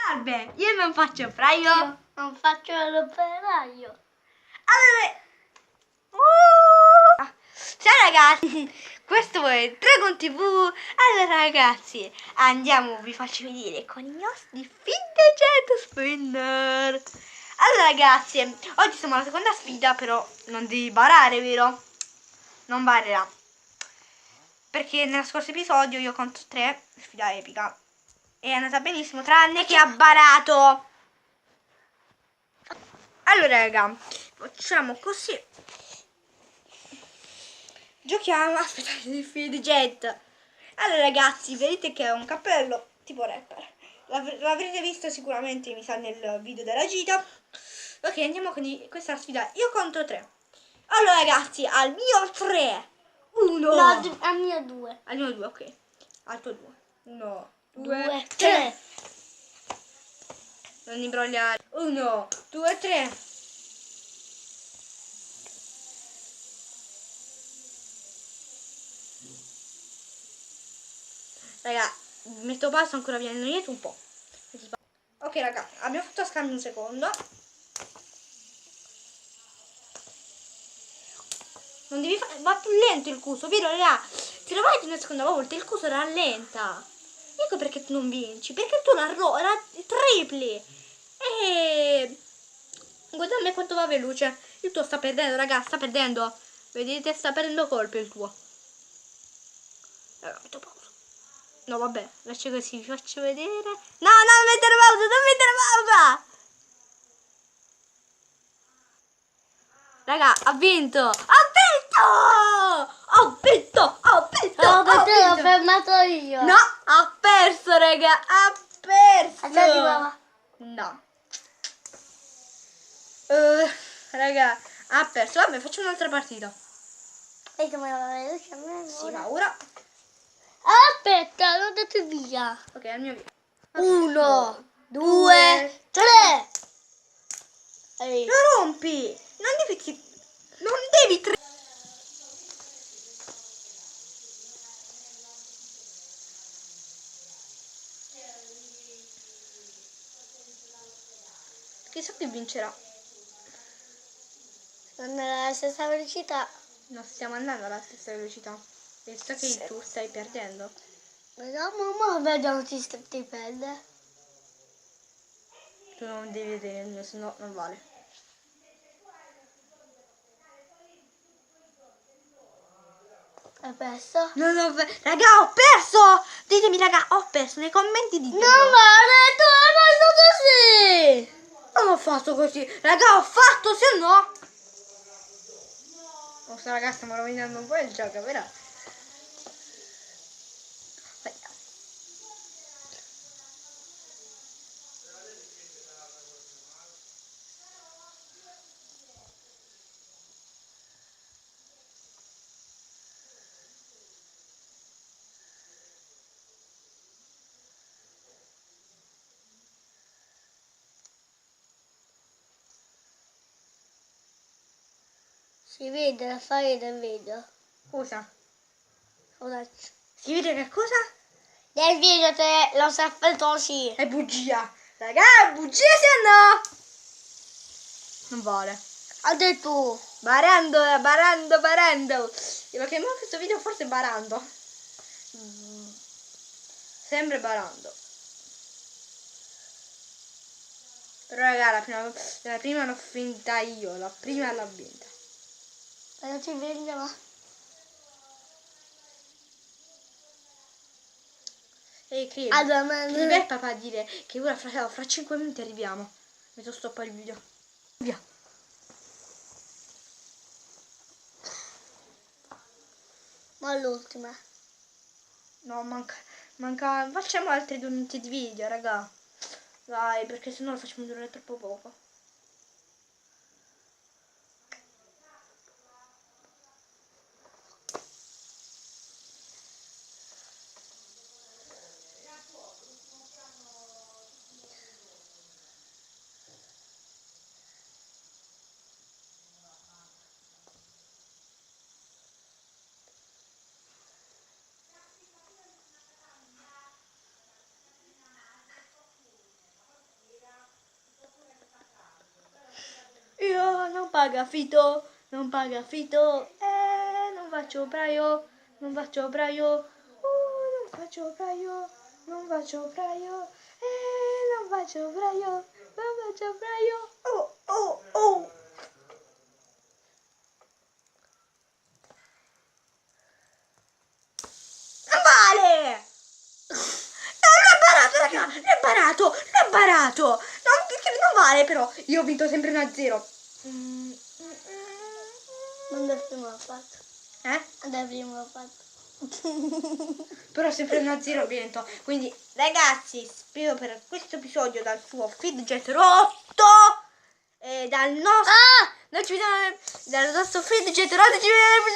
Salve, io non faccio operaio. Io non faccio l'operaio. Allora... Ciao ragazzi, questo è Dragon TV. Allora ragazzi, andiamo, vi faccio vedere con i nostri Fidget Spinner. Allora ragazzi, oggi siamo alla seconda sfida, però non devi barare, vero? Non barerà. Perché nello scorso episodio io conto 3, sfida epica. È andata benissimo, tranne che ha barato. Allora raga, facciamo così. Giochiamo, aspettate, il Fidget. Allora ragazzi, vedete che è un cappello tipo rapper. L'avrete visto sicuramente, mi sa, nel video della gita. Ok, andiamo con questa sfida. Io conto 3. Allora ragazzi, al mio 3. 1. No, al mio 2. Al mio 2, ok. Al tuo 2. 1, 2, 2, 3. 3. Non imbrogliare. 1, 2, 3. Raga, metto passo ancora viene noiato un po'. Ok raga, abbiamo fatto scambio un secondo. Non devi fare. Va più lento il cuso, vero raga? Se lo fai una seconda volta il cuso rallenta. Ecco perché tu non vinci. Perché tu la tripli. E guarda a me quanto va veloce. Il tuo sta perdendo, raga, sta perdendo. Vedete, sta perdendo colpo il tuo. Raga, metto pausa. No, vabbè, lascio così, vi faccio vedere. No, non mettere pausa, non mettere pausa! Raga, ha vinto! Ha vinto! Ho vinto! Ho vinto! No, Ho perché l'ho vinto! fermato io. No, ha perso, raga! Ha perso! Andiamo di nuovo. No. Raga, ha perso. Vabbè, faccio un'altra partita. E come va veloce a me Sì, ora? ma ora... Aspetta, l'ho dato via. Ok, al mio via. 1, 2, 3. Lo rompi! Non devi... Non devi... Chissà chi vincerà. Non è alla stessa velocità. Non stiamo andando alla stessa velocità. Visto che Sì. tu stai perdendo. Vediamo, ma vediamo chi ti perde. Tu non devi vedere il mio, sennò non vale. Hai perso? No, no, raga, ho perso! Ditemi, raga, ho perso. Nei commenti ditemi. Non vale, tu hai fatto così! Non ho fatto così. Raga, ho fatto, se no... Oh, sta raga, stiamo rovinando un po' il gioco, però... Vediamo. Si vede la fare del video. Cosa? Ora, Si vede che cosa? nel video te lo sei fatto così. È bugia. Raga, è bugia, se no... Non vale. Ha detto. Barando, barando, barando. Io lo chiamo questo video forse barando. Sempre barando. Però raga, la prima l'ho finta io, la prima l'ho vinta. Ma non ti vede, ma... E che Allora, ma... il papà a dire che ora fra 5 minuti arriviamo. Metto stop al video. Via. Ma l'ultima. No, manca. Facciamo altri 2 minuti di video, raga. Dai, perché sennò lo facciamo durare troppo poco. non paga affitto, non paga affitto, non faccio operaio, non faccio operaio, non faccio operaio, non faccio operaio, non faccio operaio, non faccio operaio, oh, oh, oh. Non vale! L'ho barato, raga! L'ho barato! Non vale però! Io ho vinto sempre 1-0. Non da prima l'ho fatto. Da prima l'ho fatto. Però sempre 1-0 ho vinto. Quindi, ragazzi, spero per questo episodio dal suo Fidget rotto. E dal nostro. Noi ci vediamo dal nostro Fidget rotto. Ci vediamo.